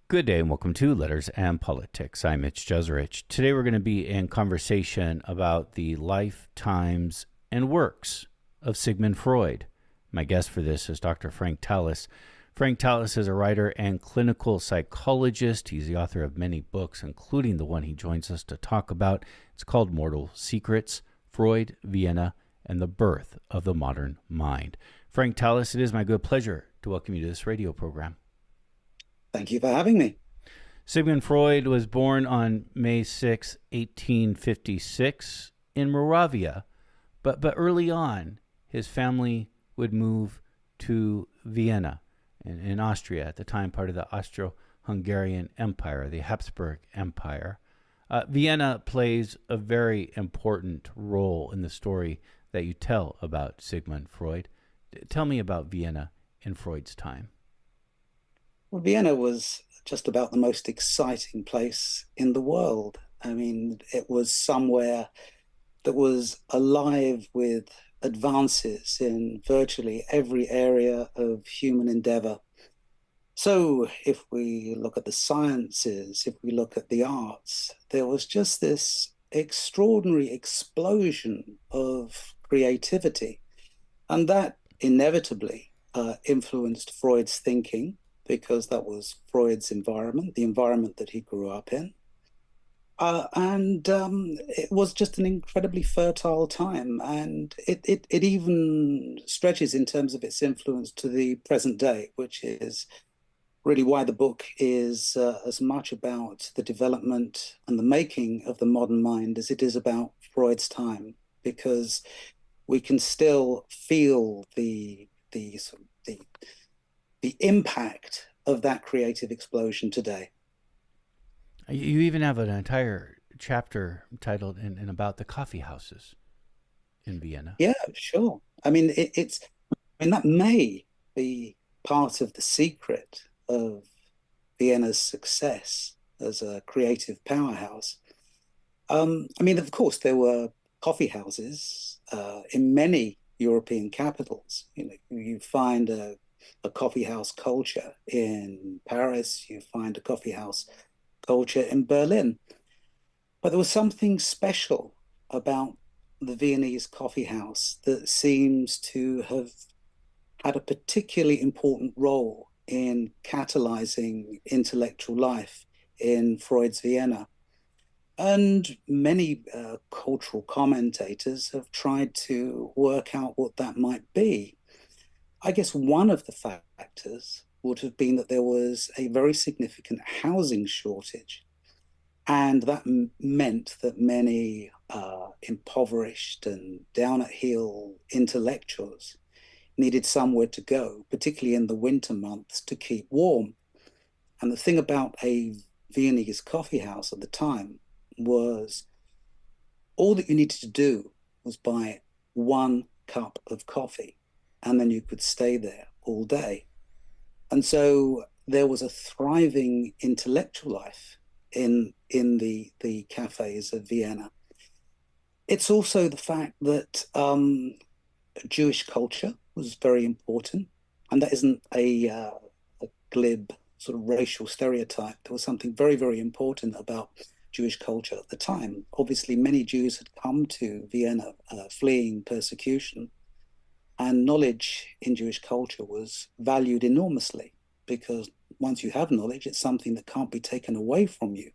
Good day and welcome to Letters and Politics. I'm Mitch Jeserich. Today we're going to be in conversation about the life, times, and works of Sigmund Freud. My guest for this is Dr. Frank Tallis. Frank Tallis is a writer and clinical psychologist. He's the author of many books, including the one he joins us to talk about. It's called Mortal Secrets, Freud, Vienna, and the Birth of the Modern Mind. Frank Tallis, it is my good pleasure to welcome you to this radio program. Thank you for having me. Sigmund Freud was born on May 6, 1856 in Moravia, but early on, his family would move to Vienna in Austria, at the time part of the Austro-Hungarian Empire, the Habsburg Empire. Vienna plays a very important role in the story that you tell about Sigmund Freud. Tell me about Vienna in Freud's time. Well, Vienna was just about the most exciting place in the world. I mean, it was somewhere that was alive with advances in virtually every area of human endeavor. So if we look at the sciences, if we look at the arts, there was just this extraordinary explosion of creativity. And that inevitably influenced Freud's thinking, because that was Freud's environment, the environment that he grew up in. And it was just an incredibly fertile time. And it even stretches in terms of its influence to the present day, which is really why the book is as much about the development and the making of the modern mind as it is about Freud's time, because we can still feel the impact of that creative explosion today. You even have an entire chapter titled in about the coffee houses in Vienna. Yeah, sure. I mean, that may be part of the secret of Vienna's success as a creative powerhouse. I mean, of course, there were coffee houses in many European capitals. You know, you find a coffee house culture in Paris, you find a coffee house culture in Berlin. But there was something special about the Viennese coffee house that seems to have had a particularly important role in catalyzing intellectual life in Freud's Vienna. And many cultural commentators have tried to work out what that might be. I guess one of the factors would have been that there was a very significant housing shortage. And that meant that many impoverished and down at heel intellectuals needed somewhere to go, particularly in the winter months, to keep warm. And the thing about a Viennese coffee house at the time was all that you needed to do was buy one cup of coffee, and then you could stay there all day. And so there was a thriving intellectual life in the cafes of Vienna. It's also the fact that Jewish culture was very important, and that isn't a glib sort of racial stereotype. There was something very, very important about Jewish culture at the time. Obviously, many Jews had come to Vienna fleeing persecution, and knowledge in Jewish culture was valued enormously, because once you have knowledge, it's something that can't be taken away from you.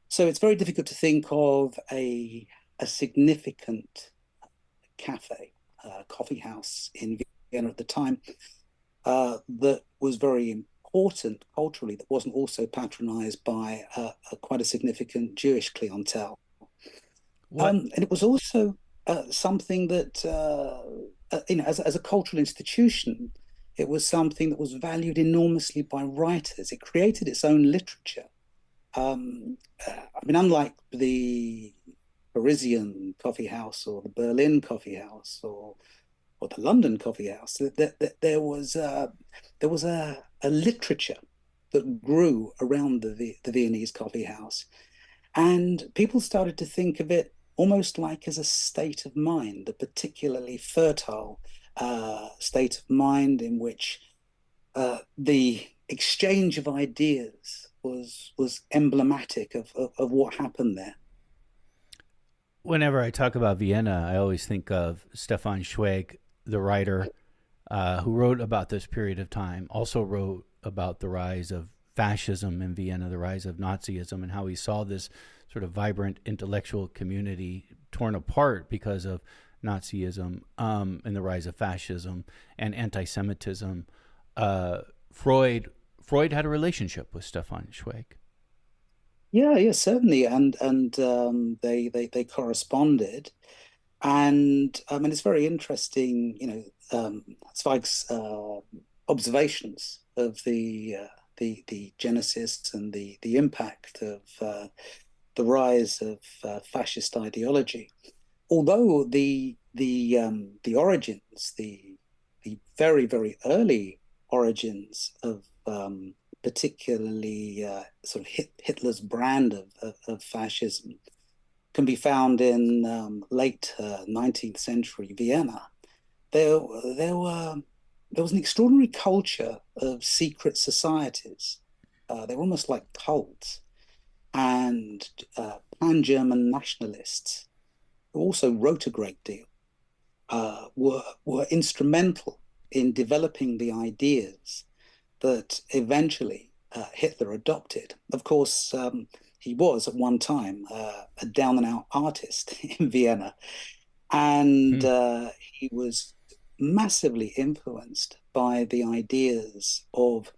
So it's very difficult to think of a significant cafe, coffee house in Vienna at the time that was very important culturally, that wasn't also patronized by quite a significant Jewish clientele. And it was also something that, as a cultural institution, it was something that was valued enormously by writers. It created its own literature. I mean, unlike the Parisian coffee house or the Berlin coffee house or the London coffee house, there was a literature that grew around the Viennese coffee house, and people started to think of it almost like as a state of mind, a particularly fertile state of mind in which the exchange of ideas was emblematic of what happened there. Whenever I talk about Vienna, I always think of Stefan Zweig, the writer who wrote about this period of time, also wrote about the rise of fascism in Vienna, the rise of Nazism, and how he saw this sort of vibrant intellectual community torn apart because of Nazism and the rise of fascism and anti-Semitism. Freud had a relationship with Stefan Zweig. Yeah, yeah, certainly, and they corresponded, and I mean it's very interesting, Zweig's observations of the genesis and the impact of the rise of fascist ideology. Although the origins, the very very early origins of particularly sort of Hitler's brand of fascism can be found in late 19th century Vienna. There, there were there was an extraordinary culture of secret societies. They were almost like cults, and pan-German nationalists who also wrote a great deal were instrumental in developing the ideas that eventually Hitler adopted. Of course, he was at one time a down and out artist in Vienna, and Hmm. he was massively influenced by the ideas of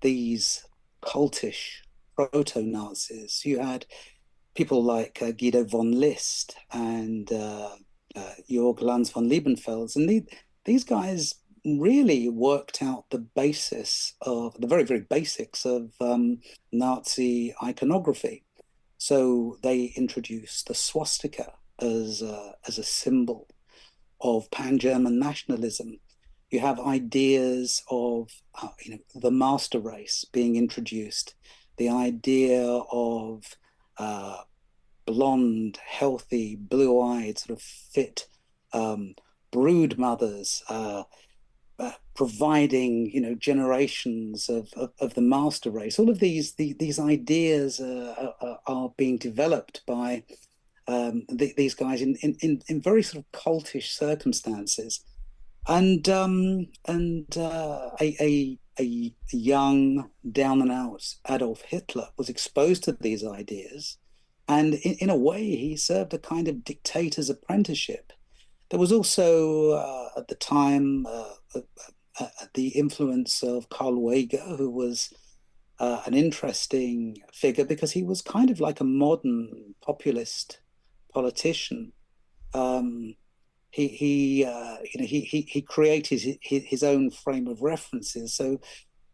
these cultish proto Nazis. You had people like Guido von List and Jörg Lanz von Liebenfels, and these guys really worked out the basis of the very, very basics of Nazi iconography. So they introduced the swastika as a symbol of pan-German nationalism. You have ideas of the master race being introduced, the idea of uh, blonde, healthy, blue-eyed, sort of fit brood mothers providing, generations of the master race. All of these ideas are being developed by these guys in very sort of cultish circumstances, and a young down and out Adolf Hitler was exposed to these ideas, and in a way he served a kind of dictator's apprenticeship. There was also at the time the influence of Karl Weger, who was an interesting figure because he was kind of like a modern populist politician. Um, he created his own frame of references. So,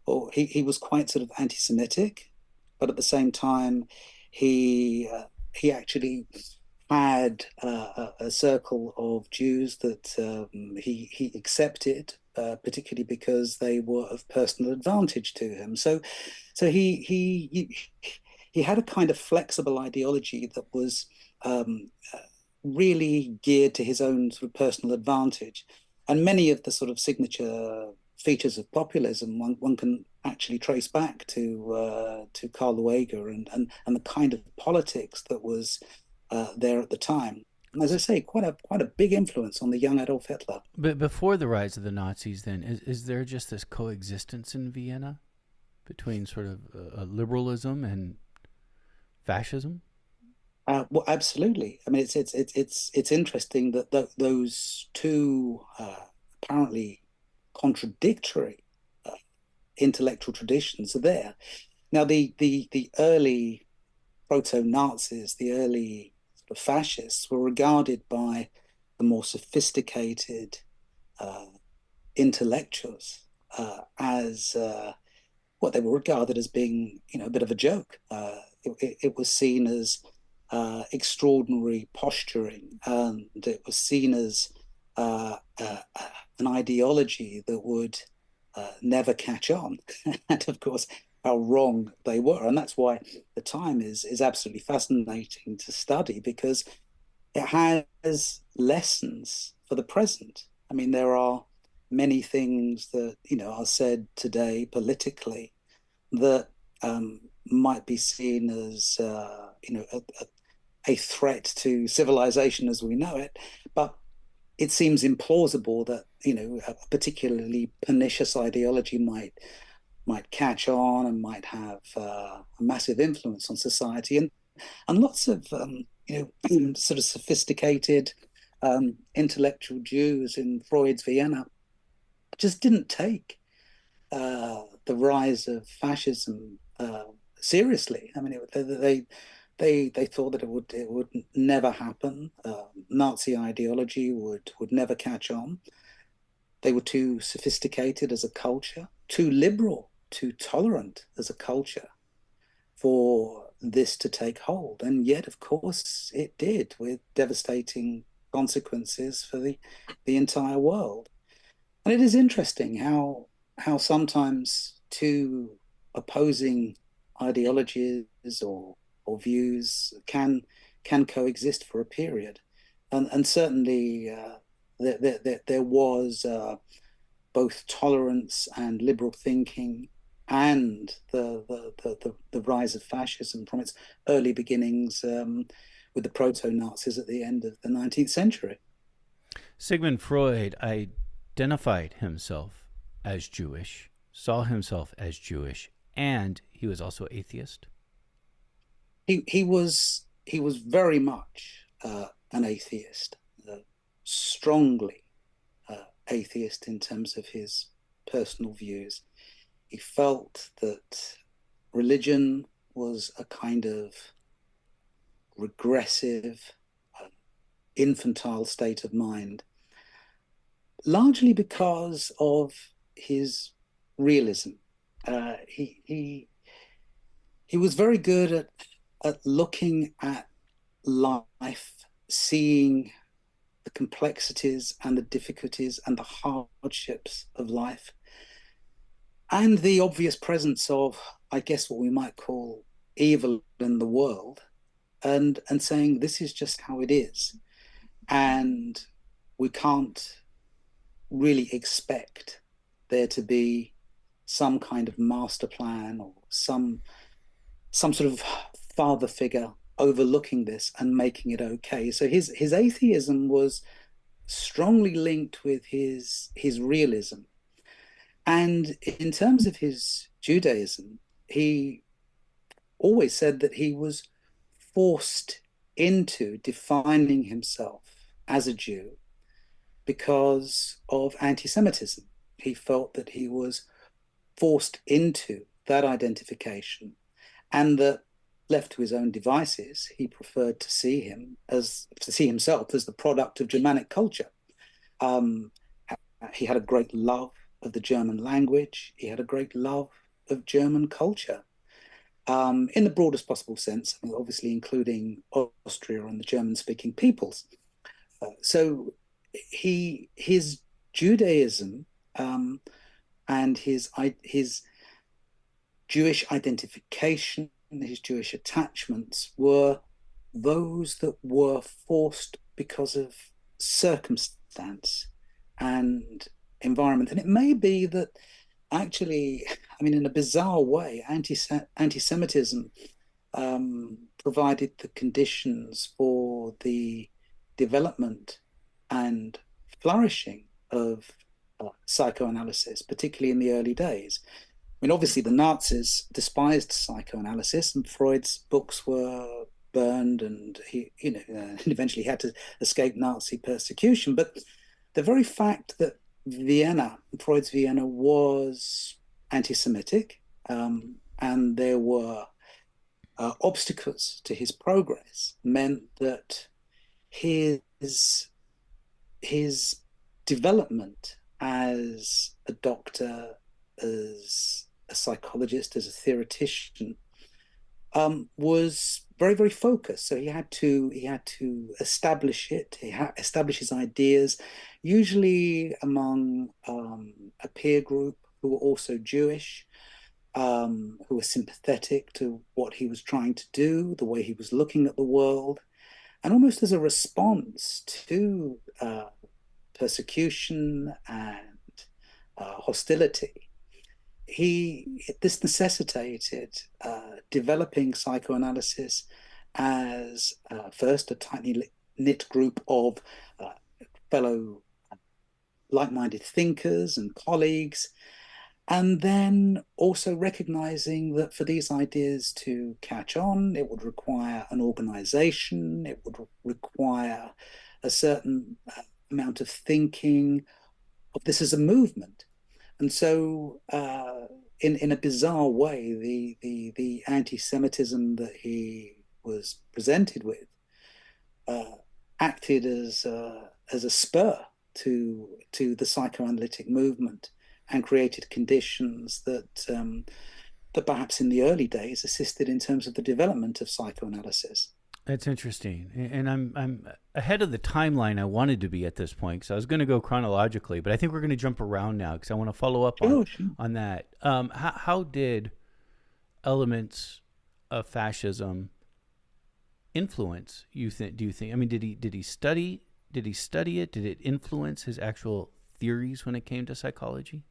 or he was quite sort of anti-Semitic, but at the same time, he actually had a circle of Jews that he accepted, particularly because they were of personal advantage to him. So he had a kind of flexible ideology that was really geared to his own sort of personal advantage. And many of the sort of signature features of populism one can actually trace back to Karl Weger and the kind of politics that was there at the time. And as I say, quite a big influence on the young Adolf Hitler. But before the rise of the Nazis, then, is there just this coexistence in Vienna between sort of liberalism and fascism? Well, absolutely. I mean, it's interesting that those two apparently contradictory uh, intellectual traditions are there. Now, the early proto Nazis, the early sort of fascists, were regarded by the more sophisticated uh, intellectuals as what they were regarded as being, a bit of a joke. It was seen as extraordinary posturing, and it was seen as an ideology that would never catch on. And of course, how wrong they were. And that's why the time is absolutely fascinating to study, because it has lessons for the present. I mean, there are many things that, are said today politically that might be seen as a threat to civilization as we know it, but it seems implausible that a particularly pernicious ideology might catch on and might have a massive influence on society, and lots of sort of sophisticated intellectual Jews in Freud's Vienna just didn't take the rise of fascism seriously. I mean, they thought that it would never happen. Nazi ideology would never catch on. They were too sophisticated as a culture, too liberal, too tolerant as a culture for this to take hold. And yet, of course, it did, with devastating consequences for the entire world. And it is interesting how sometimes two opposing ideologies or views can coexist for a period, and certainly there was both tolerance and liberal thinking, and the rise of fascism from its early beginnings with the proto-Nazis at the end of the 19th century. Sigmund Freud identified himself as Jewish, saw himself as Jewish, and he was also atheist. He was very much an atheist, strongly atheist in terms of his personal views. He felt that religion was a kind of regressive, infantile state of mind, largely because of his realism. He was very good at looking at life, seeing the complexities and the difficulties and the hardships of life, and the obvious presence of, I guess, what we might call evil in the world, and saying this is just how it is, and we can't really expect there to be some kind of master plan or some sort of father figure overlooking this and making it okay. So his atheism was strongly linked with his realism. And in terms of his Judaism, he always said that he was forced into defining himself as a Jew because of anti-Semitism. He felt that he was forced into that identification, and that, left to his own devices, he preferred to see himself as the product of Germanic culture. He had a great love of the German language. He had a great love of German culture, in the broadest possible sense, I mean, obviously including Austria and the German-speaking peoples. So his Judaism and his Jewish identification, his Jewish attachments, were those that were forced because of circumstance and environment. And it may be that actually, I mean, in a bizarre way, anti-Semitism provided the conditions for the development and flourishing of psychoanalysis, particularly in the early days. I mean, obviously, the Nazis despised psychoanalysis, and Freud's books were burned, and he, eventually had to escape Nazi persecution. But the very fact that Freud's Vienna, was anti-Semitic, and there were obstacles to his progress, meant that his development as a doctor, as a psychologist, as a theoretician, was very, very focused. So he had to establish it. Establish his ideas, usually among a peer group who were also Jewish, who were sympathetic to what he was trying to do, the way he was looking at the world, and almost as a response to persecution and hostility. this necessitated developing psychoanalysis as first a tightly knit group of uh, fellow like-minded thinkers and colleagues, and then also recognizing that for these ideas to catch on, it would require an organization, it would require a certain amount of thinking of this as a movement. And so, in a bizarre way, the anti-Semitism that he was presented with uh, acted as a spur to the psychoanalytic movement and created conditions that perhaps in the early days assisted in terms of the development of psychoanalysis. That's interesting, and I'm ahead of the timeline I wanted to be at this point because I was going to go chronologically, but I think we're going to jump around now because I want to follow up Sure, sure. on that. How did elements of fascism influence you think? Do you think? I mean, did he study it? Did it influence his actual theories when it came to psychology?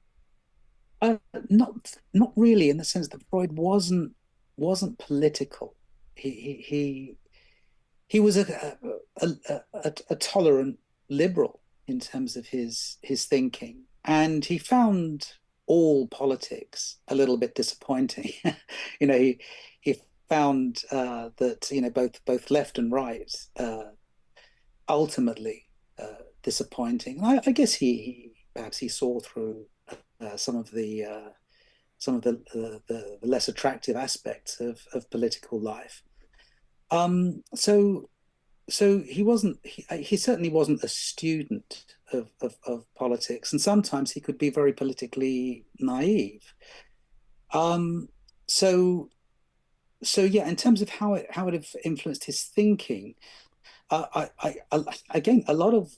Not really, in the sense that Freud wasn't political. He he was a tolerant liberal in terms of his thinking, and he found all politics a little bit disappointing. He found that both left and right ultimately disappointing. And I guess he perhaps he saw through some of the less attractive aspects of political life. So he certainly wasn't a student of politics, and sometimes he could be very politically naive. Um, so yeah, in terms of how it have influenced his thinking, again, a lot of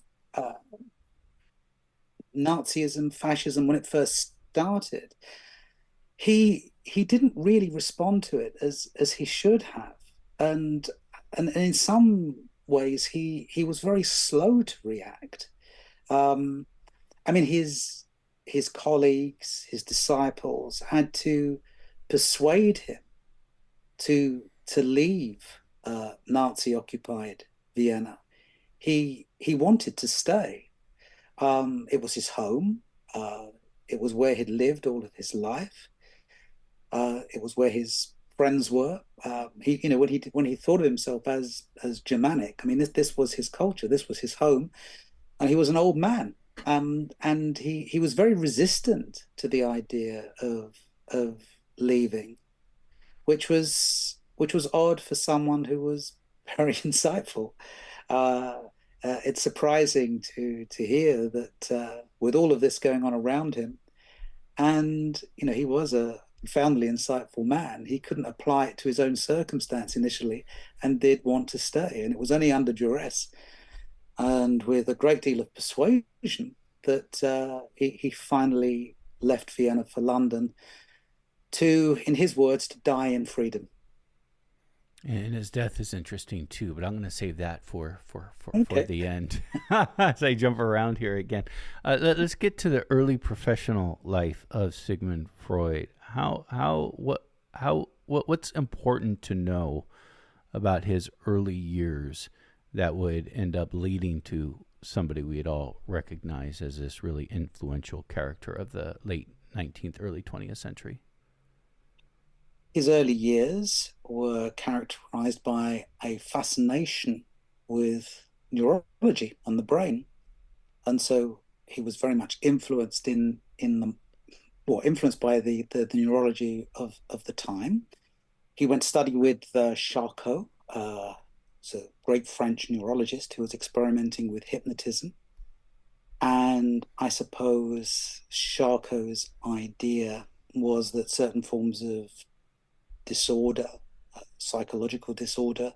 Nazism, fascism, when it first started, he didn't really respond to it as he should have, and and in some ways he was very slow to react. Um, I mean, his colleagues, his disciples had to persuade him to leave Nazi occupied Vienna. He wanted to stay. It was his home. It was where he'd lived all of his life. It was where his friends were. When he thought of himself as Germanic, I mean, this was his culture. This was his home, and he was an old man. And he was very resistant to the idea of leaving, which was odd for someone who was very insightful. Uh, it's surprising to hear that with all of this going on around him, and he was a profoundly insightful man. He couldn't apply it to his own circumstance initially, and did want to stay. And it was only under duress and with a great deal of persuasion that he finally left Vienna for London to, in his words, to die in freedom. And his death is interesting too, but I'm going to save that for Okay. the end as I jump around here again. Let's get to the early professional life of Sigmund Freud. What's important to know about his early years that would end up leading to somebody we'd all recognize as this really influential character of the late 19th, early 20th century? His early years were characterized by a fascination with neurology and the brain. And so he was very much influenced by the neurology of the time. He went to study with Charcot, a great French neurologist who was experimenting with hypnotism. And I suppose Charcot's idea was that certain forms of disorder, psychological disorder,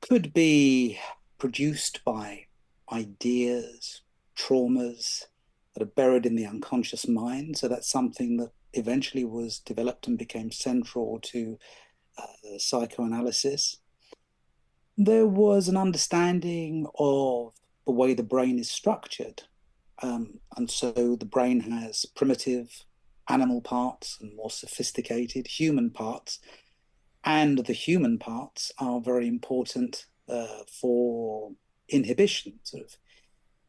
could be produced by ideas, traumas that are buried in the unconscious mind. So that's something that eventually was developed and became central to psychoanalysis. There was an understanding of the way the brain is structured. And so the brain has primitive animal parts and more sophisticated human parts. And the human parts are very important for inhibition, sort of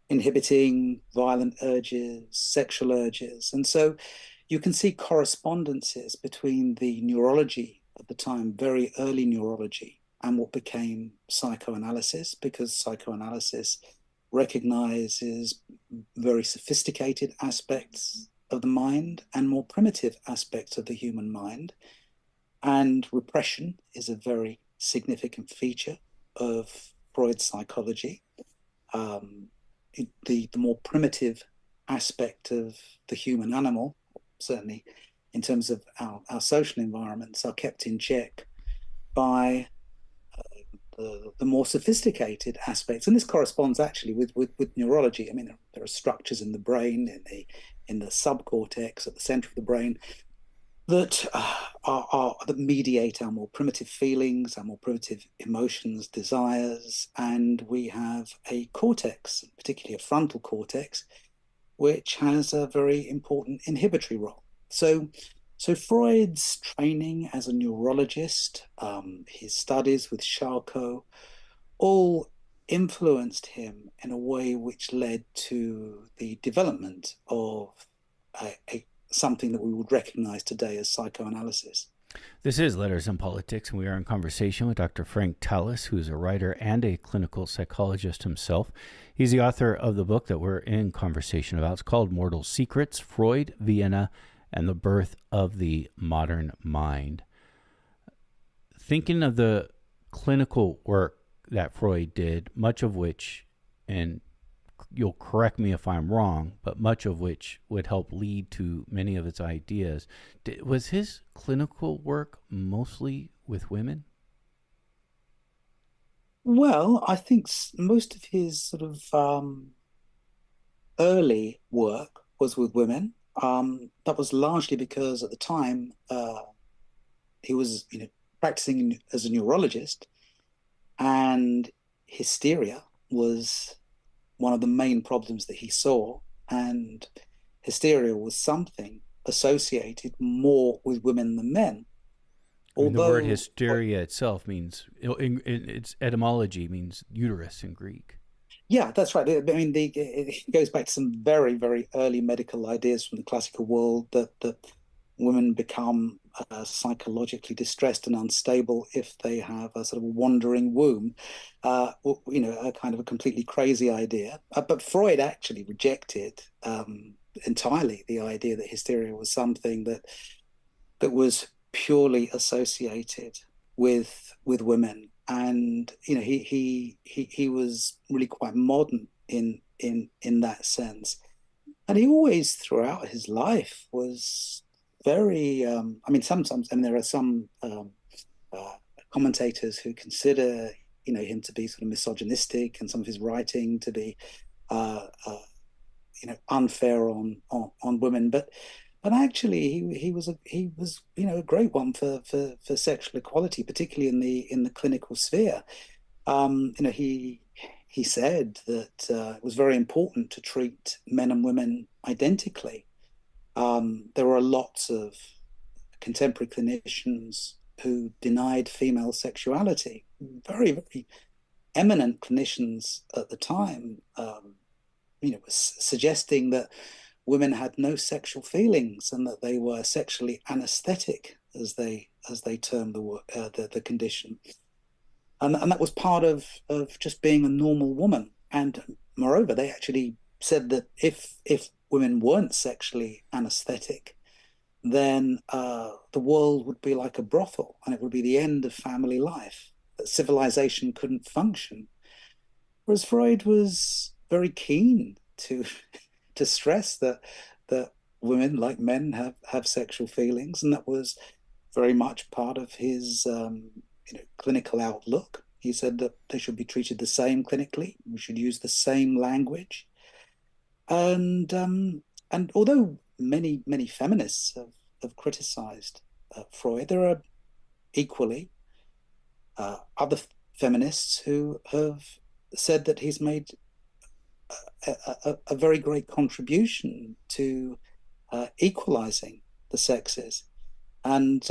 inhibiting violent urges, sexual urges. And so you can see correspondences between the neurology at the time, very early neurology, and what became psychoanalysis, because psychoanalysis recognizes very sophisticated aspects of the mind and more primitive aspects of the human mind. And repression is a very significant feature of Freud's psychology. The more primitive aspect of the human animal, certainly in terms of our social environments, are kept in check by the more sophisticated aspects. And this corresponds actually with neurology. I mean, there are structures in the brain, in the subcortex at the center of the brain, that that mediate our more primitive feelings, our more primitive emotions, desires, and we have a cortex, particularly a frontal cortex, which has a very important inhibitory role. So Freud's training as a neurologist, his studies with Charcot, all influenced him in a way which led to the development of something that we would recognize today as psychoanalysis. This is Letters and Politics, and we are in conversation with Dr. Frank Tallis, who is a writer and a clinical psychologist himself. He's the author of the book that we're in conversation about. It's called Mortal Secrets, Freud, Vienna, and the Birth of the Modern Mind. Thinking of the clinical work that Freud did, much of which, and you'll correct me if I'm wrong, but much of which would help lead to many of its ideas. Was his clinical work mostly with women? Well, I think most of his sort of early work was with women. That was largely because at the time he was, practicing as a neurologist, and hysteria was one of the main problems that he saw, and hysteria was something associated more with women than men. I mean, the word hysteria itself means, its etymology means uterus in Greek. Yeah, that's right. I mean, it goes back to some very, very early medical ideas from the classical world that women become psychologically distressed and unstable if they have a sort of wandering womb, a kind of a completely crazy idea. But Freud actually rejected entirely the idea that hysteria was something that was purely associated with women. And he was really quite modern in that sense. And he always, throughout his life, was very. Sometimes, there are some commentators who consider him to be sort of misogynistic, and some of his writing to be unfair on women. But actually, he was a great one for sexual equality, particularly in the clinical sphere. He said that it was very important to treat men and women identically. There were lots of contemporary clinicians who denied female sexuality. Very, very eminent clinicians at the time, suggesting that women had no sexual feelings and that they were sexually anesthetic, as they termed the condition, and that was part of just being a normal woman. And moreover, they actually said that if women weren't sexually anesthetic, then the world would be like a brothel, and it would be the end of family life. That civilization couldn't function. Whereas Freud was very keen to stress that women, like men, have sexual feelings, and that was very much part of his clinical outlook. He said that they should be treated the same clinically. We should use the same language. And although many feminists have criticized Freud, there are equally other feminists who have said that he's made a very great contribution to equalizing the sexes. And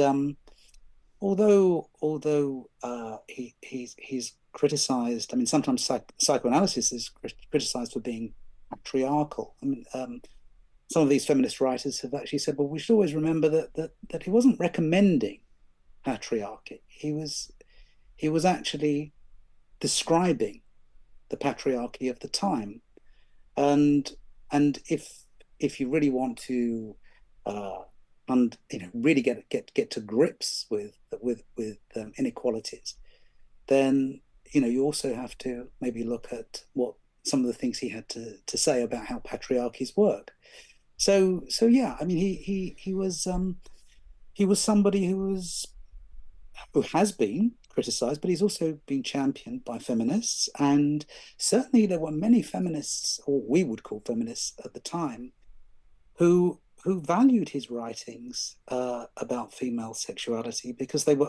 he's criticized. I mean, sometimes psychoanalysis is criticized for being patriarchal. I mean, some of these feminist writers have actually said, well, we should always remember that he wasn't recommending patriarchy. He was actually describing the patriarchy of the time. And if you really want to and really get to grips with inequalities, then you also have to maybe look at what some of the things he had to say about how patriarchies work. So yeah, I mean, he was somebody who has been criticized, but he's also been championed by feminists. And certainly there were many feminists, or we would call feminists at the time, who valued his writings about female sexuality, because they were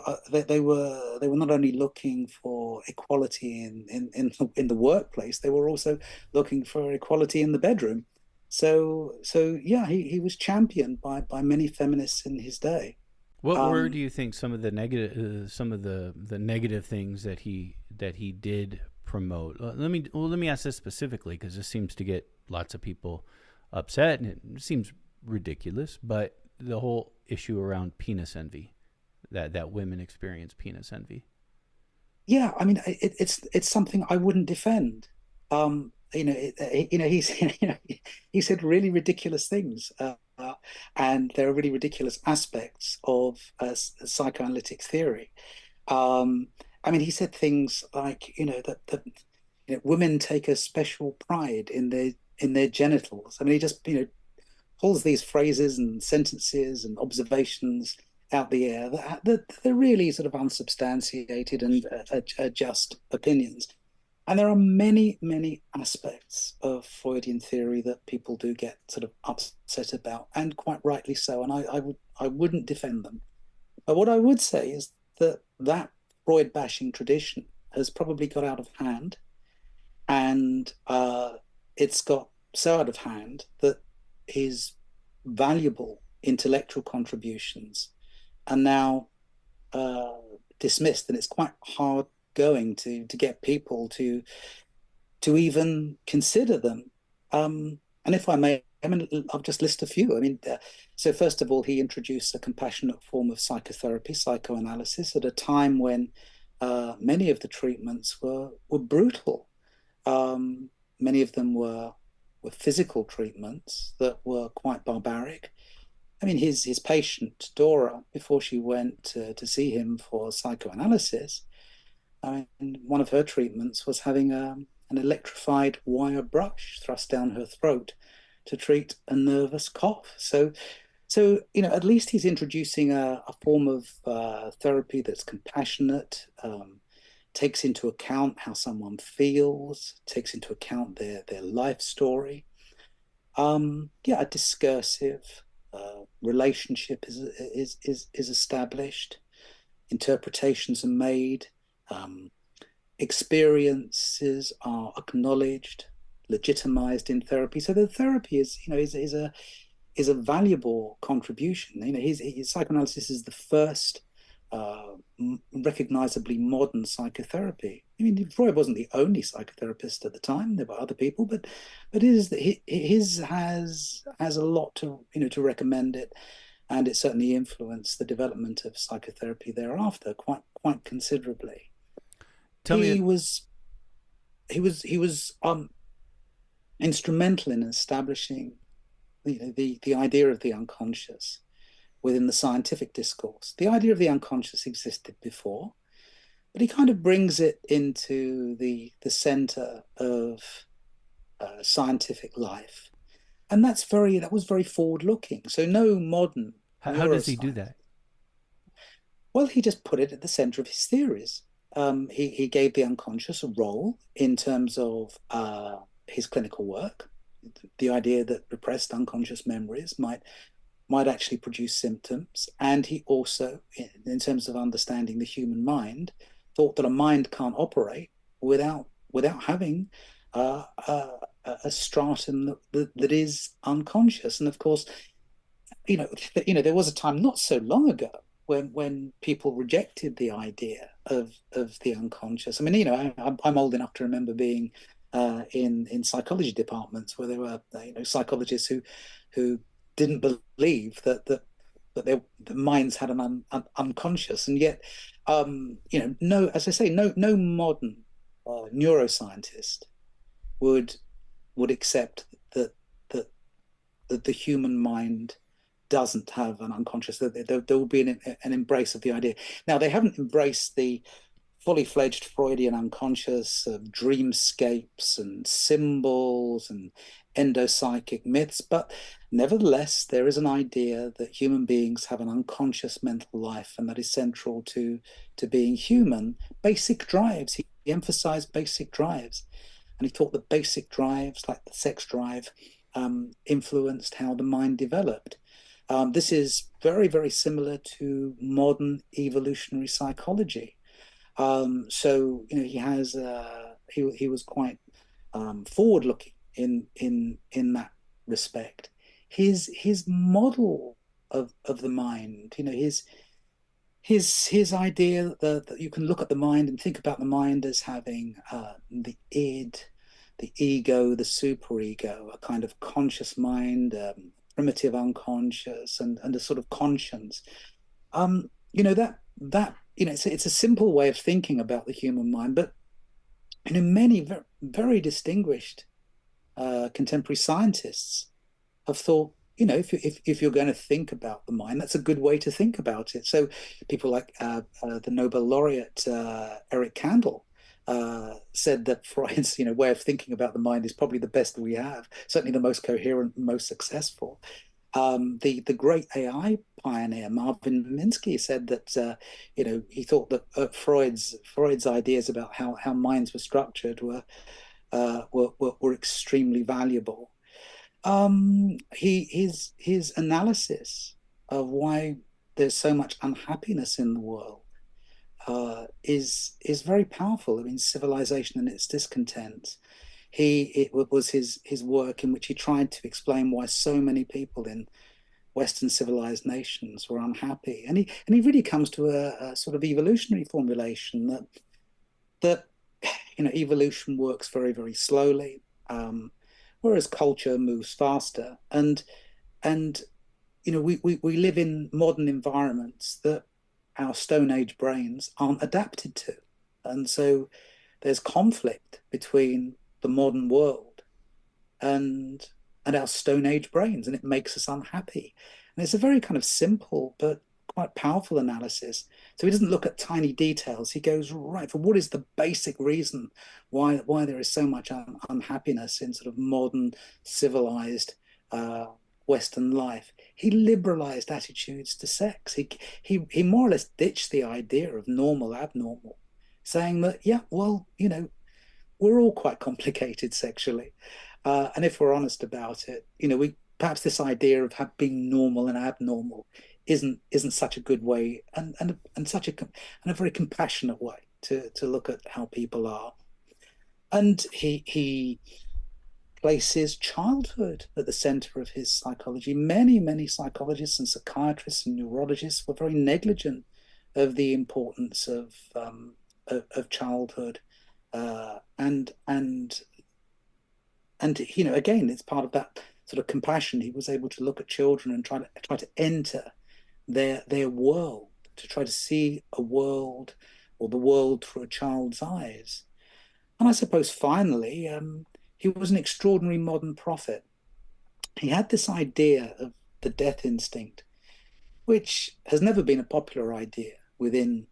not only looking for equality in the workplace, they were also looking for equality in the bedroom. So yeah, he was championed by many feminists in his day. What were, do Um, you think, some of the negative things that he did promote? Let me ask this specifically, because this seems to get lots of people upset, and it seems ridiculous. But the whole issue around penis envy, that women experience penis envy. yeah, I mean, it's something I wouldn't defend. He's he said really ridiculous things, and there are really ridiculous aspects of psychoanalytic theory. Um, I mean, he said things like, that women take a special pride in their genitals. I mean, he just pulls these phrases and sentences and observations out the air that they're really sort of unsubstantiated and just opinions. And there are many, many aspects of Freudian theory that people do get sort of upset about, and quite rightly so. And I wouldn't defend them. But what I would say is that Freud bashing tradition has probably got out of hand, and it's got so out of hand that his valuable intellectual contributions are now uh, dismissed, and it's quite hard going to get people to even consider them. And if I may, I mean, I'll just list a few. I mean, so first of all, he introduced a compassionate form of psychotherapy, psychoanalysis, at a time when many of the treatments were brutal. Um, Many of them were physical treatments that were quite barbaric. I mean, his patient Dora, before she went to see him for psychoanalysis, I mean, one of her treatments was having an electrified wire brush thrust down her throat to treat a nervous cough. So at least he's introducing a form of therapy that's compassionate, takes into account how someone feels, takes into account their life story. Yeah, a discursive relationship is established. Interpretations are made. Um, Experiences are acknowledged, legitimized in therapy. So the therapy is a valuable contribution. His psychoanalysis is the first recognizably modern psychotherapy. I mean, Freud wasn't the only psychotherapist at the time. There were other people, but his has a lot to recommend it, and it certainly influenced the development of psychotherapy thereafter quite considerably. Tell me, He was he was instrumental in establishing the idea of the unconscious within the scientific discourse. The idea of the unconscious existed before, but he kind of brings it into the center of scientific life, and that was very forward looking. So no modern how does he do neuroscience. that? Well, he just put it at the center of his theories. He gave the unconscious a role in terms of his clinical work. The idea that repressed unconscious memories might actually produce symptoms. And he also, in terms of understanding the human mind, thought that a mind can't operate without having a stratum that is unconscious. And of course, there was a time not so long ago when people rejected the idea of the unconscious. I mean, I'm old enough to remember being in psychology departments where there were psychologists who didn't believe that minds had an unconscious, and yet no, as I say, no modern neuroscientist would accept that that the human mind doesn't have an unconscious. There will be an embrace of the idea. Now, they haven't embraced the fully fledged Freudian unconscious of dreamscapes and symbols and endopsychic myths, but nevertheless, there is an idea that human beings have an unconscious mental life, and that is central to being human. Basic drives. He emphasized basic drives, and he thought that basic drives, like the sex drive, influenced how the mind developed. This is very, very similar to modern evolutionary psychology. So he has he was quite forward looking in that respect. His model of the mind, his idea that you can look at the mind and think about the mind as having the id, the ego, the superego, a kind of conscious mind, primitive unconscious, and a sort of conscience. It's a simple way of thinking about the human mind, but many very, very distinguished contemporary scientists have thought, if you're going to think about the mind, that's a good way to think about it. So people like the Nobel laureate Eric Kandel said that Freud's way of thinking about the mind is probably the best we have, certainly the most coherent, most successful. The great AI pioneer Marvin Minsky said that he thought that Freud's ideas about how minds were structured were extremely valuable. His analysis of why there's so much unhappiness in the world is very powerful. I mean, civilization and its discontent. It was his work in which he tried to explain why so many people in Western civilized nations were unhappy, and he really comes to a sort of evolutionary formulation that evolution works very, very slowly, whereas culture moves faster, and we live in modern environments that our Stone Age brains aren't adapted to, and so there's conflict between the modern world and our Stone Age brains, and it makes us unhappy. And it's a very kind of simple but quite powerful analysis. So he doesn't look at tiny details. He goes right for what is the basic reason why there is so much unhappiness in sort of modern civilized Western life. He liberalized attitudes to sex. He more or less ditched the idea of normal, abnormal, saying that, yeah, well, we're all quite complicated sexually. And if we're honest about it, we perhaps this idea of being normal and abnormal isn't such a good way and such a very compassionate way to look at how people are. And he places childhood at the center of his psychology. Many psychologists and psychiatrists and neurologists were very negligent of the importance of childhood, and again, it's part of that sort of compassion. He was able to look at children and try to enter their world, to try to see a world or the world through a child's eyes. And I suppose finally, he was an extraordinary modern prophet. He had this idea of the death instinct, which has never been a popular idea within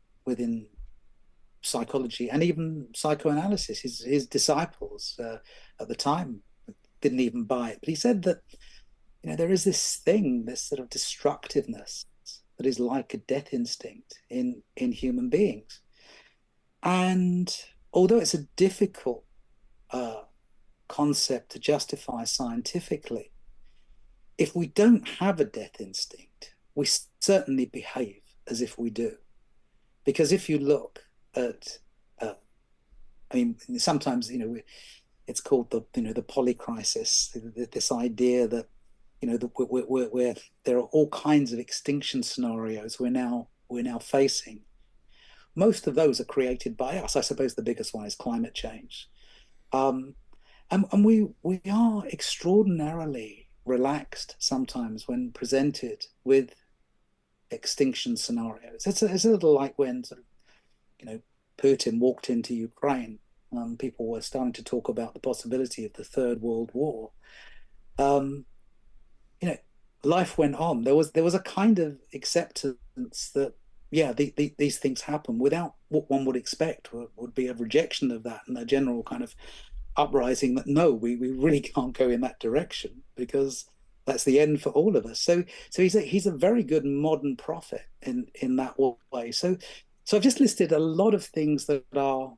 psychology and even psychoanalysis. His disciples at the time didn't even buy it. But he said that there is this thing, this sort of destructiveness that is like a death instinct in human beings. And although it's a difficult concept to justify scientifically, if we don't have a death instinct, we certainly behave as if we do. Because if you look at, I mean, sometimes it's called the polycrisis, this idea that where there are all kinds of extinction scenarios we're now facing. Most of those are created by us. I suppose the biggest one is climate change. Um, and we are extraordinarily relaxed sometimes when presented with extinction scenarios. It's a little like when Putin walked into Ukraine. People were starting to talk about the possibility of the Third World War. Um, you know, Life went on. There was a kind of acceptance that yeah, these things happen without what one would expect would be a rejection of that and a general kind of uprising that no, we really can't go in that direction because that's the end for all of us. So he's a very good modern prophet in that way. So I've just listed a lot of things that are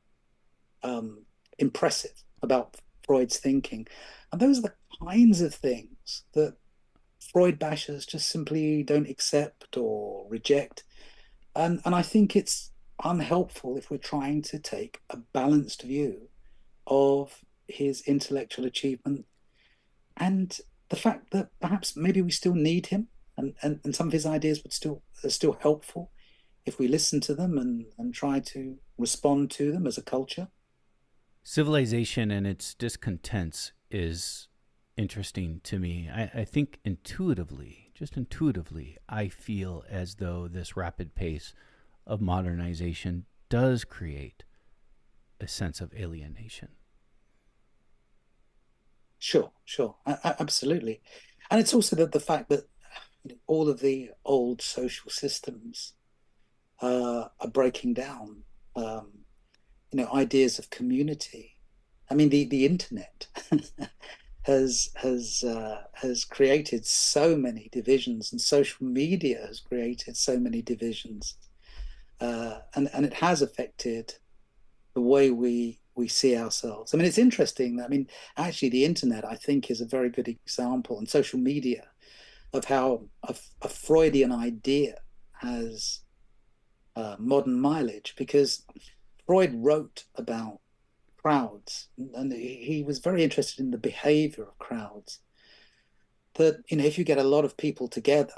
impressive about Freud's thinking, and those are the kinds of things that Freud bashers just simply don't accept or reject. And I think it's unhelpful if we're trying to take a balanced view of his intellectual achievement and the fact that perhaps maybe we still need him and some of his ideas are still helpful if we listen to them and try to respond to them as a culture. Civilization and its discontents is interesting to me. I think intuitively, just intuitively, I feel as though this rapid pace of modernization does create a sense of alienation. Sure, absolutely. And it's also the fact that all of the old social systems are breaking down. Ideas of community. I mean, the internet has created so many divisions, and social media has created so many divisions, and it has affected the way we see ourselves. I mean, it's interesting. I mean, actually, the internet, I think, is a very good example, and social media of how a Freudian idea has modern mileage, because Freud wrote about crowds, and he was very interested in the behavior of crowds. That if you get a lot of people together,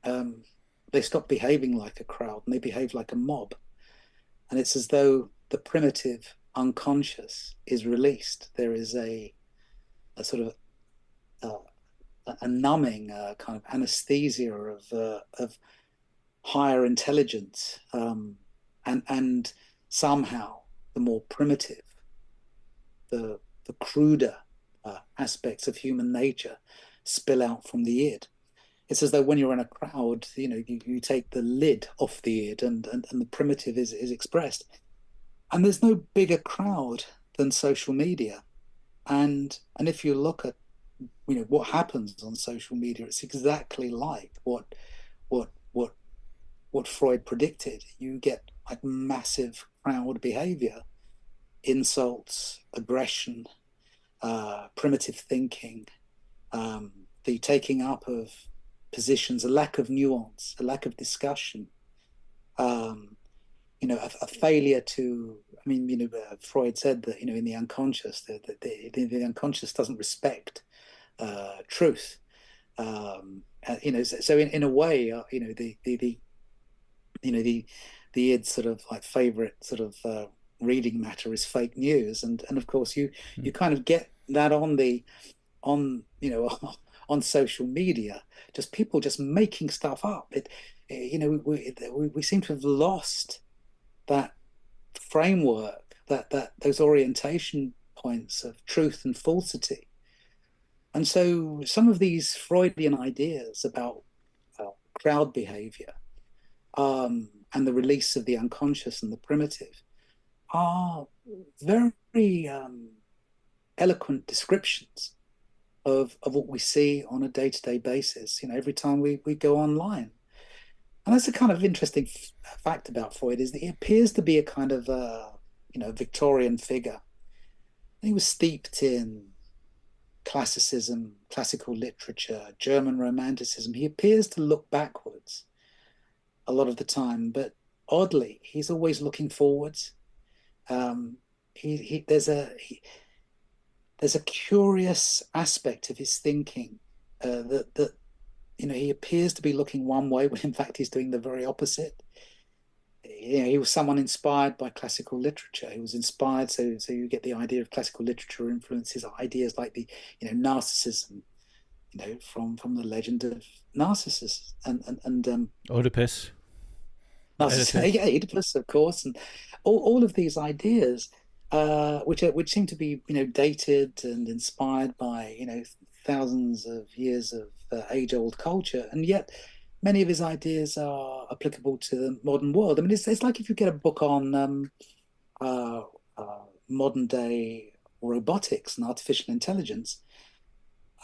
um, they stop behaving like a crowd and they behave like a mob. And it's as though the primitive unconscious is released. There is a sort of a numbing, kind of anesthesia of higher intelligence, and somehow the more primitive, the cruder aspects of human nature spill out from the id. It's as though when you're in a crowd, you take the lid off the id, and the primitive is expressed. And there's no bigger crowd than social media. And if you look at what happens on social media, it's exactly like what what what Freud predicted. You get like massive crowd behavior, insults, aggression, primitive thinking, the taking up of positions, a lack of nuance, a lack of discussion, um, a failure to. I mean, Freud said that in the unconscious, the unconscious doesn't respect truth. So in a way, the id's sort of like favorite sort of reading matter is fake news, and of course you kind of get that on on social media, just people just making stuff up. We seem to have lost that framework, that those orientation points of truth and falsity. And so some of these Freudian ideas about crowd behavior, and the release of the unconscious and the primitive are very eloquent descriptions of what we see on a day-to-day basis, every time we go online. And that's a kind of interesting fact about Freud, is that he appears to be a kind of Victorian figure. And he was steeped in classicism, classical literature, German romanticism. He appears to look backwards a lot of the time, but oddly, he's always looking forwards. There's a curious aspect of his thinking that he appears to be looking one way when in fact he's doing the very opposite. He was someone inspired by classical literature. He was inspired, so you get the idea of classical literature influences ideas like the narcissism, from the legend of Narcissus and Oedipus, Narcissus, Oedipus. yeah, Oedipus, of course, and all of these ideas, which seem to be dated and inspired by thousands of years of age-old culture, and yet many of his ideas are applicable to the modern world. I mean, it's like if you get a book on uh, modern day robotics and artificial intelligence,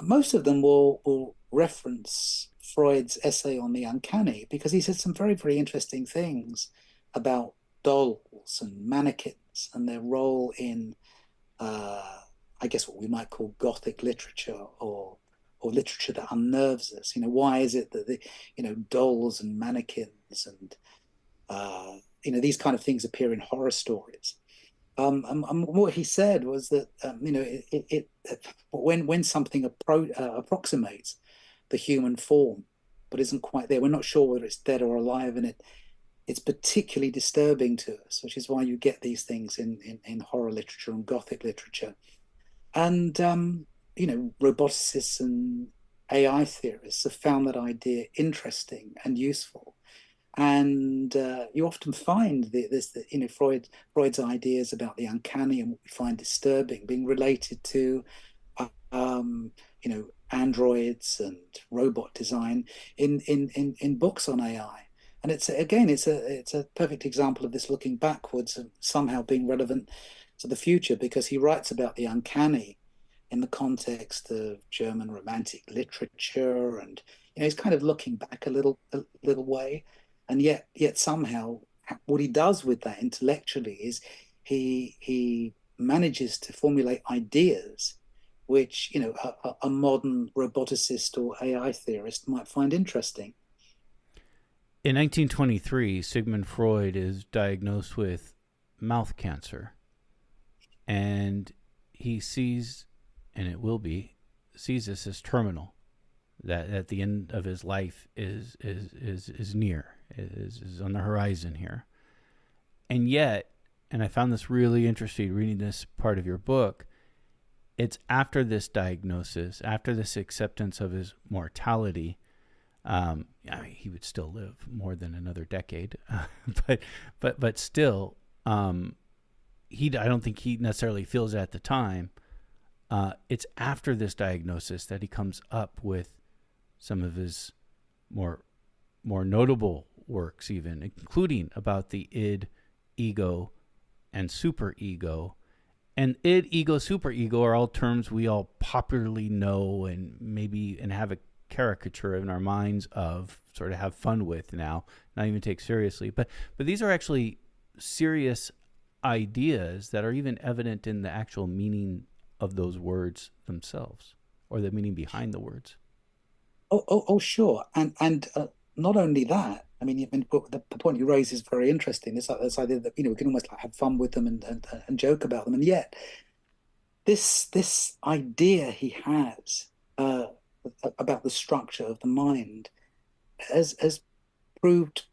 most of them will reference Freud's essay on the uncanny because he said some very, very interesting things about dolls and mannequins and their role in, I guess, what we might call Gothic literature or literature that unnerves us. Why is it that dolls and mannequins and these kind of things appear in horror stories? And what he said was that when something approximates the human form but isn't quite there, we're not sure whether it's dead or alive, and it's particularly disturbing to us, which is why you get these things in horror literature and Gothic literature. And roboticists and AI theorists have found that idea interesting and useful. And you often find Freud's ideas about the uncanny and what we find disturbing being related to androids and robot design in books on AI. And it's a perfect example of this looking backwards and somehow being relevant to the future, because he writes about the uncanny in the context of German romantic literature, and he's kind of looking back a little way, and yet somehow what he does with that intellectually is he manages to formulate ideas which a modern roboticist or AI theorist might find interesting. In 1923, Sigmund Freud is diagnosed with mouth cancer, and he sees, and it will be, sees this as terminal, that at the end of his life is near, is on the horizon here. And yet, and I found this really interesting reading this part of your book, it's after this diagnosis, after this acceptance of his mortality. I mean, he would still live more than another decade, but still, I don't think he necessarily feels it at the time. It's after this diagnosis that he comes up with some of his more notable works, even including about the id, ego, and superego. And id, ego, superego are all terms we all popularly know and have a caricature in our minds of, sort of have fun with now, not even take seriously. But these are actually serious ideas that are even evident in the actual meaning of those words themselves, or the meaning behind the words. Oh, sure. And not only that, I mean, the point you raise is very interesting. This idea that we can almost like have fun with them and joke about them, and yet this idea he has about the structure of the mind has proved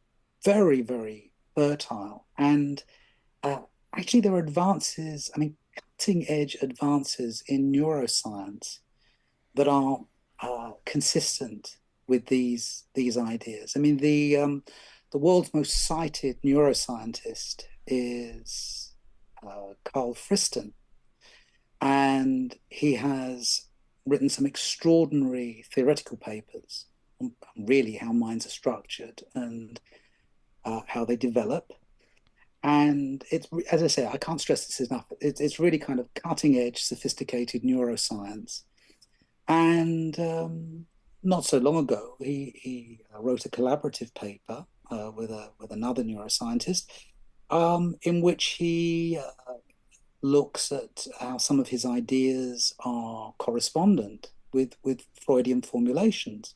very, very fertile. And actually, there are advances. I mean, cutting edge advances in neuroscience that are consistent with these ideas. I mean, the world's most cited neuroscientist is Carl Friston, and he has written some extraordinary theoretical papers on really how minds are structured and how they develop. And it's, as I say, I can't stress this enough. It's really kind of cutting edge, sophisticated neuroscience. And not so long ago, he wrote a collaborative paper with another neuroscientist, in which he looks at how some of his ideas are correspondent with Freudian formulations,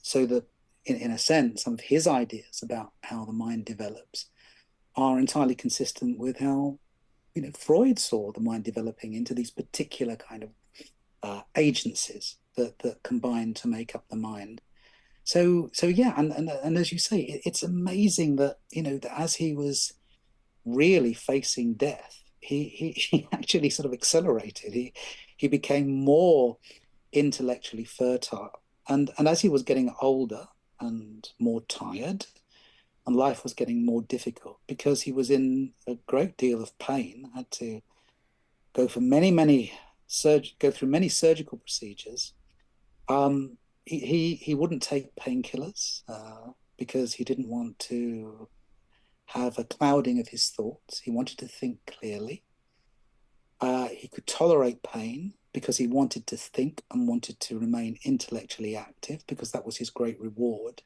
so that in a sense, some of his ideas about how the mind develops are entirely consistent with how Freud saw the mind developing into these particular kind of agencies. that combine to make up the mind. So yeah, and as you say, it's amazing that that as he was really facing death, he actually sort of accelerated. He became more intellectually fertile, and as he was getting older and more tired, and life was getting more difficult because he was in a great deal of pain, had to go for go through many surgical procedures. He wouldn't take painkillers because he didn't want to have a clouding of his thoughts. He wanted to think clearly. He could tolerate pain because he wanted to think and wanted to remain intellectually active because that was his great reward.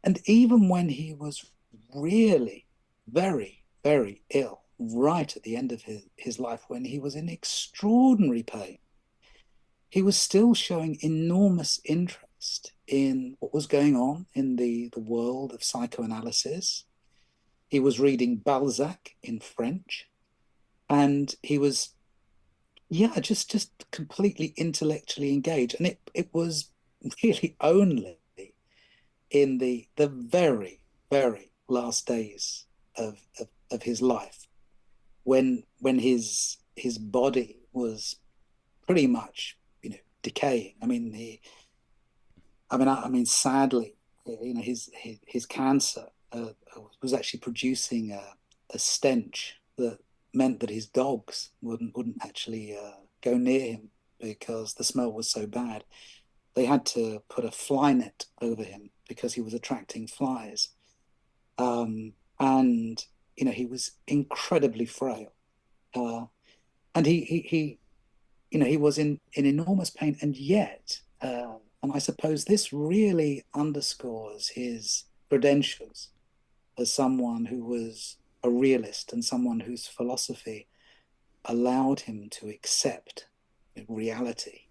And even when he was really very, very ill, right at the end of his life, when he was in extraordinary pain, he was still showing enormous interest in what was going on in the world of psychoanalysis. He was reading Balzac in French, and he was, yeah, just completely intellectually engaged. And it was really only in the very, very last days of his life when his body was pretty much decaying. I mean, sadly, his cancer was actually producing a stench that meant that his dogs wouldn't actually go near him because the smell was so bad. They had to put a fly net over him because he was attracting flies, and he was incredibly frail, and he was in enormous pain, and yet, and I suppose this really underscores his credentials as someone who was a realist and someone whose philosophy allowed him to accept reality,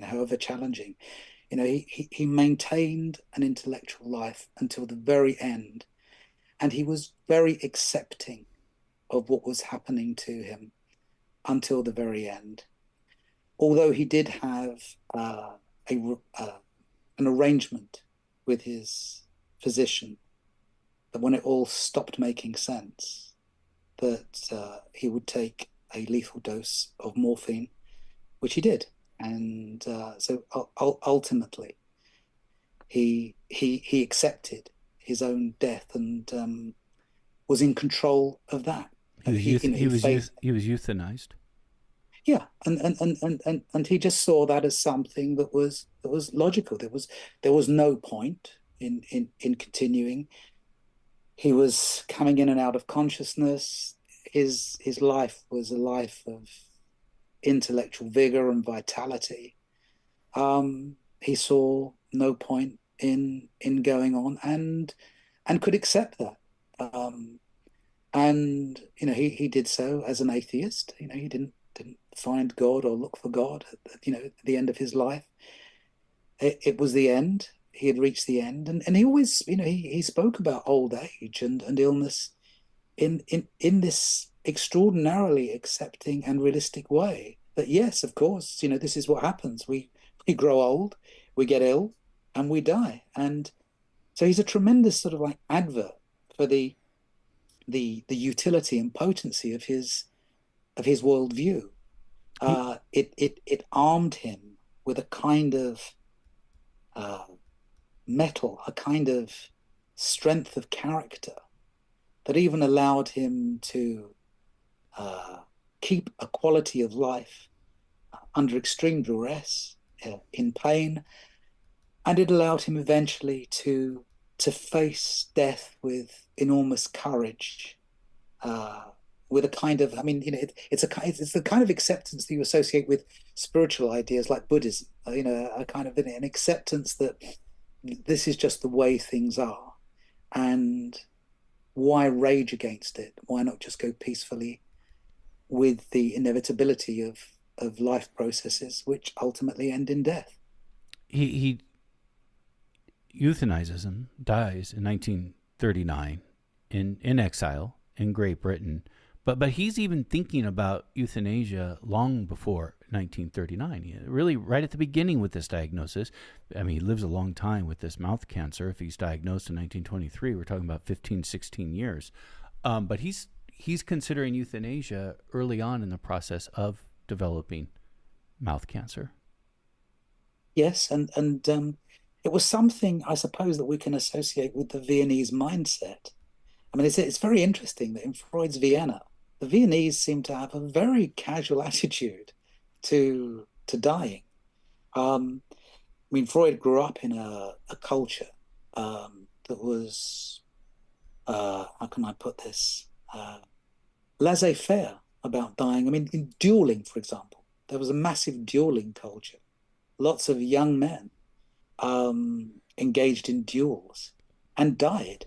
however challenging. He maintained an intellectual life until the very end, and he was very accepting of what was happening to him until the very end. Although he did have an arrangement with his physician that when it all stopped making sense, that he would take a lethal dose of morphine, which he did. And so ultimately, he accepted his own death and was in control of that. He was euthanized. Yeah, and he just saw that as something that was logical. There was no point in continuing. He was coming in and out of consciousness. His life was a life of intellectual vigor and vitality. He saw no point in going on and could accept that. And he did so as an atheist. He didn't find God or look for God at the end of his life. It was the end. He had reached the end, and he always he spoke about old age and illness in this extraordinarily accepting and realistic way, that yes, of course, this is what happens. We grow old, we get ill, and we die. And so he's a tremendous sort of like advert for the utility and potency of his worldview. It armed him with a kind of mettle, a kind of strength of character that even allowed him to keep a quality of life under extreme duress, in pain, and it allowed him eventually to face death with enormous courage, with a kind of, it's the kind of acceptance that you associate with spiritual ideas like Buddhism, a kind of an acceptance that this is just the way things are, and why rage against it? Why not just go peacefully with the inevitability of life processes which ultimately end in death? He euthanizes him, dies in 1939 in exile in Great Britain. But he's even thinking about euthanasia long before 1939. Really, right at the beginning with this diagnosis. I mean, he lives a long time with this mouth cancer. If he's diagnosed in 1923, we're talking about 15, 16 years. But he's considering euthanasia early on in the process of developing mouth cancer. Yes, and it was something I suppose that we can associate with the Viennese mindset. I mean, it's very interesting that in Freud's Vienna, the Viennese seem to have a very casual attitude to dying. I mean, Freud grew up in a culture that was how can I put this laissez-faire about dying. I mean, in dueling, for example, there was a massive dueling culture. Lots of young men engaged in duels and died.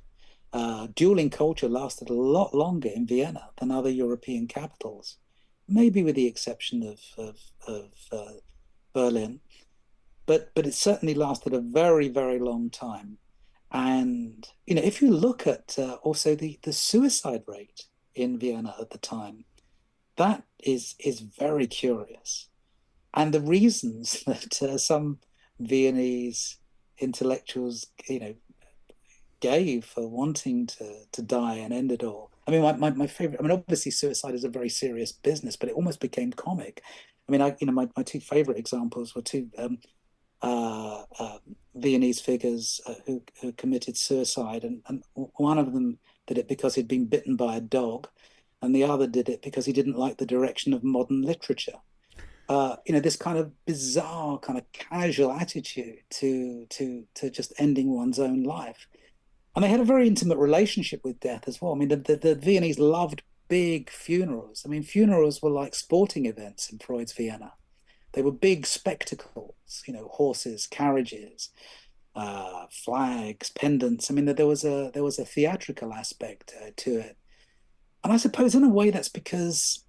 Dueling culture lasted a lot longer in Vienna than other European capitals, maybe with the exception of Berlin. But it certainly lasted a very, very long time. And if you look at also the suicide rate in Vienna at the time, that is very curious. And the reasons that some Viennese intellectuals, gave for wanting to die and end it all. I mean, my favorite. I mean, obviously, suicide is a very serious business, but it almost became comic. I mean, my two favorite examples were two Viennese figures who committed suicide, and one of them did it because he'd been bitten by a dog, and the other did it because he didn't like the direction of modern literature. This kind of bizarre, kind of casual attitude to just ending one's own life. And they had a very intimate relationship with death as well. I mean, the Viennese loved big funerals. I mean, funerals were like sporting events in Freud's Vienna. They were big spectacles, horses, carriages, flags, pendants. I mean, there was a theatrical aspect to it. And I suppose in a way that's because,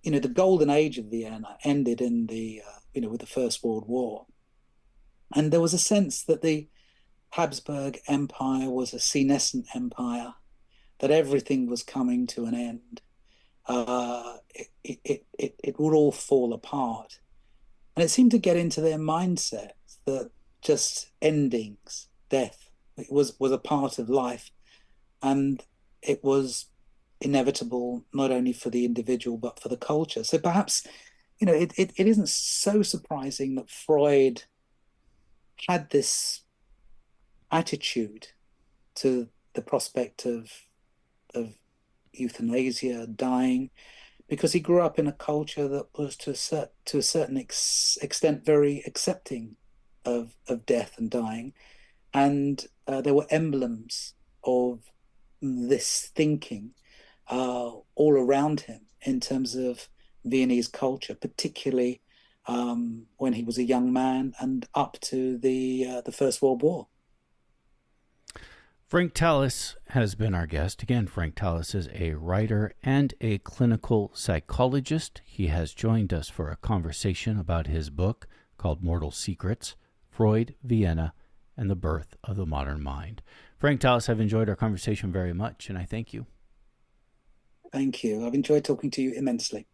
the golden age of Vienna ended in with the First World War. And there was a sense that the Habsburg Empire was a senescent empire, that everything was coming to an end. It would all fall apart. And it seemed to get into their mindset that just endings, death, it was a part of life. And it was inevitable, not only for the individual, but for the culture. So perhaps, it isn't so surprising that Freud had this attitude to the prospect of euthanasia, dying, because he grew up in a culture that was to a certain extent very accepting of death and dying, and there were emblems of this thinking all around him in terms of Viennese culture, particularly when he was a young man and up to the First World War. Frank Tallis has been our guest. Again, Frank Tallis is a writer and a clinical psychologist. He has joined us for a conversation about his book called Mortal Secrets, Freud, Vienna, and the Birth of the Modern Mind. Frank Tallis, I've enjoyed our conversation very much, and I thank you. Thank you. I've enjoyed talking to you immensely.